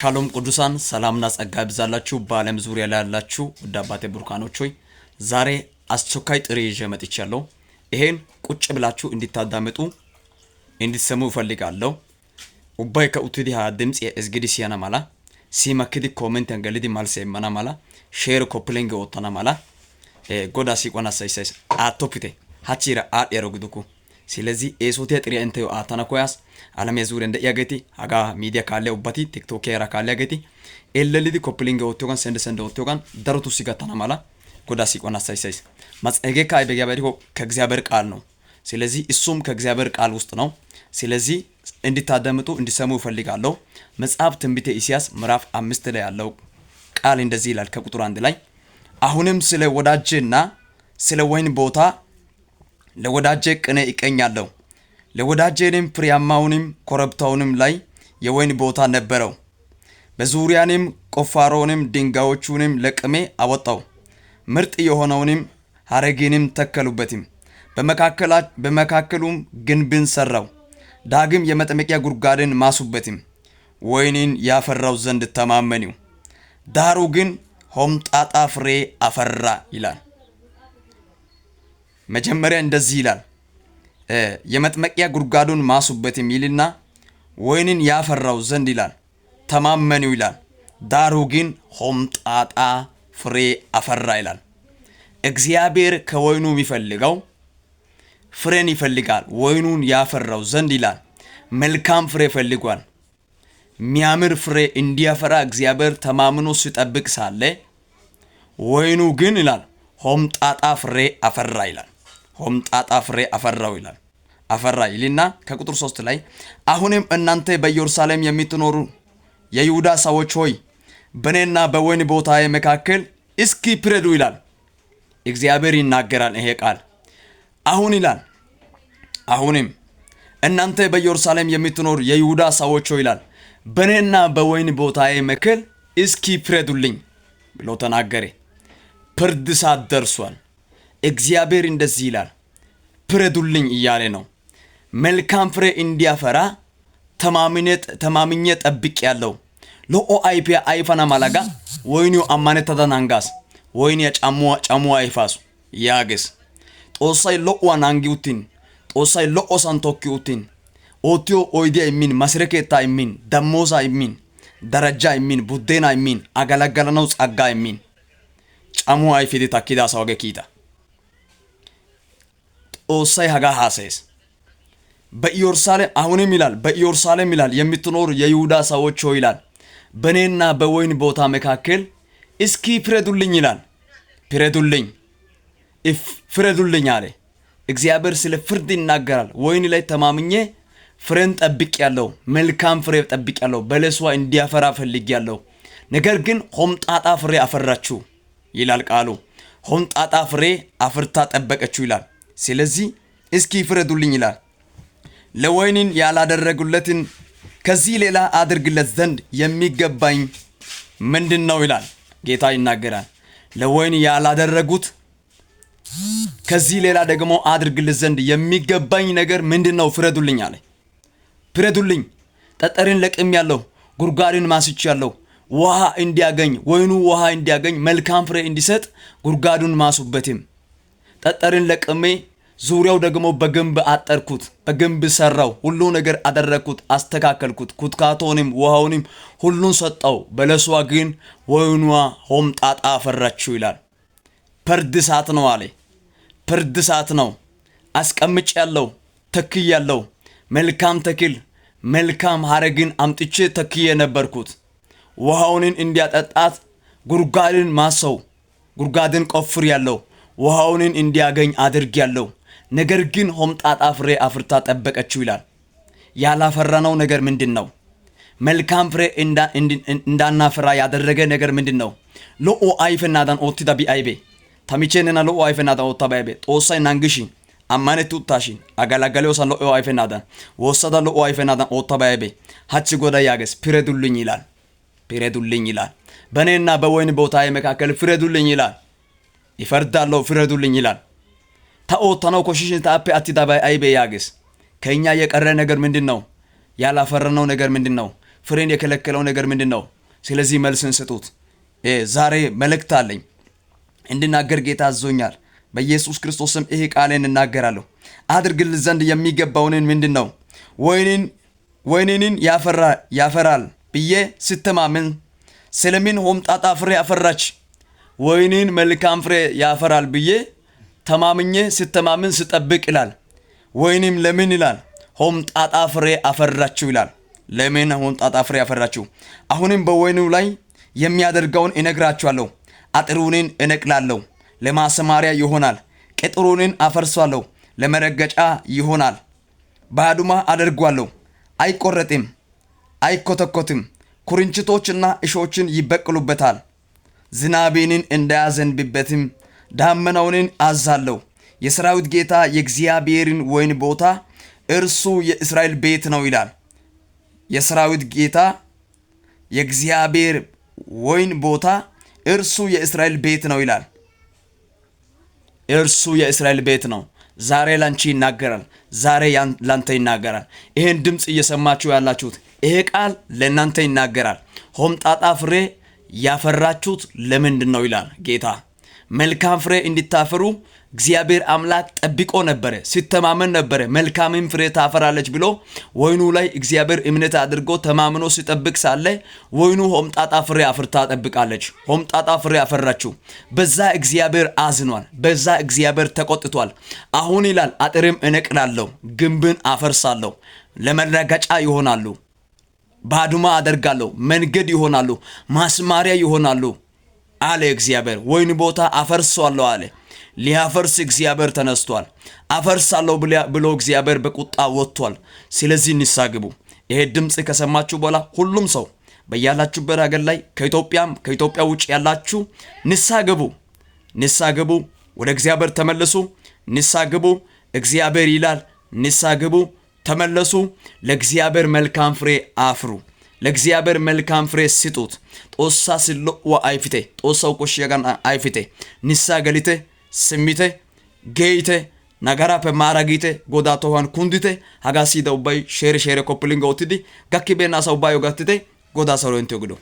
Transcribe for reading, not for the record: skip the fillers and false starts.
ሻሎም ቅዱሳን ሰላምና ጸጋ ይብዛላችሁ በዓለም ዙሪያ ላይ ያላችሁ ውድ አባቴ ቡርካኖች ሆይ ዛሬ አስቸኳይ ጥሪ ይዤ መጥቻለሁ። ይሄን ቁጭ ብላችሁ እንድታዳምጡ እንድትሰሙ ፈልጋለሁ። ኡባይ ከኡትዲ ድምጽ የእዝግዲ ሲያና ማላ ሲመክዲ ኮሜንት እንገልዲ ማልሰ የማና ማላ ሼር ኮፕሊንግ ወጣና ማላ ጎዳ ሲቆና ሳይሳይስ አቶፕቴ ሃቺራ ያረጉዱኩ ስለዚህ ኤሶቴ ጥሪ እንተዩ አታና ኮያስ ዓለም የዙር እንደ ያገቲ አጋ ሚዲያ ካለ ኡባቲ ቲክቶክ ያራ ካለ ያገቲ ኤለሊዲ ኮፕሊንግ ወጥቶጋን ሰንደ ወጥቶጋን ደረቱ ሲጋታና ማላ ጎዳ ሲቆና ሳይሳይስ ማጽገ ካይ በጋበሪኮ ከእግዚአብሔር ቃል ነው። ስለዚህ እሱም ከእግዚአብሔር ቃል ውስጥ ነው። ስለዚህ እንድታዳምጡ እንድሰሙ ፈልጋለሁ። መጽሐፍ ትንቢተ ኢሳይያስ ምዕራፍ 5 ላይ ያለው ቃል እንደዚህ ይላል ከቁጥር 1 ላይ አሁንም ስለ ወዳጄና ስለ ወይን ቦታ ለወዳጄ ቅኔ ይቀኛለሁ ለወዳጄንም ፍሬያማውንም ኮረብታውንም ላይ የወይን ቦታ ነበረው በዙሪያንም ቆፋሮንም ድንጋዮቹንም ለቅሜ አወጣው ምርጥ የሆነውንም ሐረግንም ተከሉበትም በመካከሉም ግንብን ሰራው ዳግም የመጠመቂያ ጉድጓድን ማሱበትም ወይንን ያፈራው ዘንድ ተማመኒው ዳሩ ግን ሆምጣጣ ፍሬ አፈራ ይላል። መጀመሪያ እንደዚህ ይላል የመጥመቂያ ጉድጓዱን ማሱበትም ይልና ወይንን ያፈራው ዘንድ ይላል ተማመኒው ይላል። ዳሩ ግን ሆምጣጣ ፍሬ አፈራ ይላል። እግዚአብሔር ከወይኑ የሚፈልገው ፍሬን ይፈልጋል። ወይኑን ያፈራው ዘንድ ይላል መልካም ፍሬ ፈልጓል። ሚያምር ፍሬ እንዲያፈራ እግዚአብሔር ተማምኖ ሲጠብቅ ሳለ ወይኑ ግን ይላል ሆምጣጣ ፍሬ አፈራ ይላል። ሆምጣጣ ፍሬ አፈራው ይላል አፈራ ይልና ከቁጥር 3 ላይ አሁንም እናንተ በኢየሩሳሌም የምትኖሩ የይሁዳ ሰዎች ሆይ በኔና በወይን ቦታዬ መካከል እስኪ ፍረዱ ይላል። እግዚአብሔር ይናገራል ይሄ ቃል አሁን ይላል አሁንም እናንተ በኢየሩሳሌም የምትኖሩ የይሁዳ ሰዎች ሆይ ይላል በኔና በወይን ቦታዬ መካከል እስኪ ፍረዱልኝ ብሎ ተናገረ። ፍርድ ሰዓት ደርሷል። እግዚአብሔር እንደዚህ ይላል ፍረዱልኝ እያለ ነው። መልካም ፍሬ እንዲያፈራ ተማምኜ ጠብቄያለሁ። ሎኦ አይፒያ አይፈና ማላጋ ወይኑ አማነታዳናንጋስ ወይኑ ጫሙ አይፋሱ ያገስ ጦሳይ ሎኦ ናንጊውቲን ጦሳይ ሎኦ ሳንቶኪውቲን ኦቲዮ ኦይዲያ ይሚን መስረከታ ይሚን ደሞዛ ይሚን ደረጃ ይሚን ቡዴና ይሚን አገላገለነው ጸጋ ይሚን ጫሙ አይፊዲ ታኪዳ ሰውገ ኪታ ኦሳይ ሀጋ ሐሰስ በኢየሩሳሌም አሁንም ይላል በኢየሩሳሌም ይላል የምትኖር የይሁዳ ሰዎች ሆይ ይላል በኔና በወይን ቦታ መካከል እስኪ ፍረዱልኝ ይላል። ፍረዱልኝ አለ እግዚአብሔር። ስለ ፍርድ ይናገራል። ወይን ላይ ተማምኜ ፍሬን ጠብቄያለሁ። መልካም ፍሬ ጠብቄያለሁ። በለሷ እንዲያፈራ ፈልጌያለሁ። ነገር ግን ሆምጣጣ ፍሬ አፈራችሁ ይላል ቃሉ። ሆምጣጣ ፍሬ አፍርታ ጠበቀችው ይላል። ስለዚህ እስኪ ፍረዱልኝ ይላል። ለወይንን ያላደረጉለትን ከዚህ ሌላ አድርግለት ዘንድ የሚገባኝ ምንድነው ይላል ጌታ ይናገራል። ለወይን ያላደረጉት ከዚህ ሌላ ደግሞ አድርግለት ዘንድ የሚገባኝ ነገር ምንድነው? ፍረዱልኝ አለ። ፍረዱልኝ። ጠጠርን ለቅሜያለሁ፣ ጉድጓድን ማስቻለሁ። ውሃ እንዲያገኝ ወይኑ ውሃ እንዲያገኝ መልካም ፍሬ እንዲሰጥ ጉድጓዱን ማሱበትም ጠጠርን ለቅሜ ዙሪያው ደግሞ በግንብ አጠርኩት፣ በግንብ ሰራው፣ ሁሉ ነገር አደረኩት፣ አስተካከልኩት፣ ኩትካቶንም ውሃውንም ሁሉን ሰጠው። በለሷ ግን ወይኗ ሆምጣጣ አፈራችሁ ይላል። ፍርድ ሰዓት ነው አለ። ፍርድ ሰዓት ነው። አስቀምጬያለሁ፣ ተክያለሁ። መልካም ተክል መልካም ሐረግን አምጥቼ ተክዬ ነበርኩት። ውሃውን እንዲያጠጣት ጉድጓድን ማሰው ጉድጓድን ቆፍሬያለሁ። ውሃውን እንዲያገኝ አድርጌያለሁ። ነገር ግን ሆምጣጣ ፍሬ አፍርታ ጠበቀችው ይላል። ያላፈራነው ነገር ምንድነው? መልካም ፍሬ እንዳናፈራ ያደረገ ነገር ምንድነው? ሎኦ አይፈናዳን ኦቲዳ ቢአይቤ ታሚቼነና ሎኦ አይፈናዳን ኦታ ባይቤ ጦሳይ ናንግሺ አማነቱ ታሺ አጋላጋሌውሳን ሎኦ አይፈናዳን ወሰዳ ሎኦ አይፈናዳን ኦታ ባይቤ ሀቺ ጎዳ ያገስ ፍረዱልኝ ይላል። ፍረዱልኝ ይላል። በኔና በወይን ቦታዬ መካከል ፍረዱልኝ ይላል። ይፈርዳለው ፍረዱልኝ ይላል። ታኦታናው ኮሽሽን ታአፔ አትዳባይ አይቤ ያገስ ከኛ የቀረ ነገር ምንድነው? ያላፈረነው ነገር ምንድነው? ፍሬን የከለከለው ነገር ምንድነው? ስለዚህ መልስን ስጡት። ዛሬ መልእክት አለኝ እንድናገር ጌታ አዞኛል። በኢየሱስ ክርስቶስም ይሄ ቃሌን እናገራለሁ። አድርግል ዘንድ የሚገባውን ምንድነው? ወይንን ያፈራል ብዬ ስተማምን ስለምን ሆምጣጣ ፍሬ አፈራች? ወይንን መልካም ፍሬ ያፈራል ብዬ ተማምኜ ስተማምን ስጠብቅ ይላል። ወይንም ለምን ይላል? ሆምጣጣ ፍሬ አፈራችሁ ይላል። ለምን ሆምጣጣ ፍሬ አፈራችሁ? አሁንም በወይኑ ላይ የሚያደርገውን እነግራችኋለሁ። አጥሩንን እነቅላለሁ፣ ለማሰማሪያ ይሆናል። ቅጥሩንን አፈርሳለሁ፣ ለመረገጫ ይሆናል። ባድማ አደርጓለሁ፣ አይቆረጥም፣ አይኮተኮትም። ኩርንችቶችና እሾችን ይበቅሉበታል። ዝናቤንን እንዳያዘንብበትም ዳመናውን አዛለሁ። የሰራዊት ጌታ የእግዚአብሔርን ወይን ቦታ እርሱ የእስራኤል ቤት ነው ይላል። የሰራዊት ጌታ የእግዚአብሔር ወይን ቦታ እርሱ የእስራኤል ቤት ነው ይላል። እርሱ የእስራኤል ቤት ነው። ዛሬ ላንቺ ይናገራል። ዛሬ ላንተ ይናገራል። ይሄን ድምጽ እየሰማችሁ ያላችሁት ይሄ ቃል ለእናንተ ይናገራል። ሆምጣጣ ፍሬ ያፈራችሁት ለምንድን ነው ይላል ጌታ። መልካም ፍሬ እንድታፈሩ እግዚአብሔር አምላክ ጠብቆ ነበር፣ ሲተማመን ነበር። መልካምም ፍሬ ታፈራለች ብሎ ወይኑ ላይ እግዚአብሔር እምነት አድርጎ ተማምኖ ሲጠብቅ ሳለ ወይኑ ሆምጣጣ ፍሬ አፍርታ ጠብቃለች። ሆምጣጣ ፍሬ አፈራችሁ። በዛ እግዚአብሔር አዝኗል። በዛ እግዚአብሔር ተቆጥቷል። አሁን ይላል አጥርም እነቅላለሁ፣ ግንብን አፈርሳለሁ፣ ለመረገጫ ይሆናሉ። ባድማ አደርጋለሁ፣ መንገድ ይሆናሉ፣ ማስማሪያ ይሆናሉ አለ እግዚአብሔር። ወይን ቦታ አፈርሳለሁ አለ። ሊያፈርስ እግዚአብሔር ተነስቷል። አፈርሳለሁ ብሎ እግዚአብሔር በቁጣ ወጥቷል። ስለዚህ ንስሐ ግቡ። ይሄ ድምጽ ከሰማችሁ በኋላ ሁሉም ሰው በያላችሁበት ሀገር ላይ ከኢትዮጵያ ውጭ ያላችሁ ንስሐ ግቡ። ንስሐ ግቡ። ወደ እግዚአብሔር ተመለሱ። ንስሐ ግቡ። እግዚአብሔር ይላል ንስሐ ግቡ፣ ተመለሱ። ለእግዚአብሔር መልካም ፍሬ አፍሩ። ለእግዚአብሔር መልካም ፍሬ ስጡት። ጦሳ ስሎዋ አይፍቴ ጦሳው ቆሽያጋን አይፍቴ ንስሐ ገሊቴ ስሚቴ ጌይቴ nagarappe maaragite godaa tohuwan kundite hagaa siyida ubbay sheere koppiliinga oottidi gakkibeena asa ubbaayyo gattite godaa saro inttiyo gido.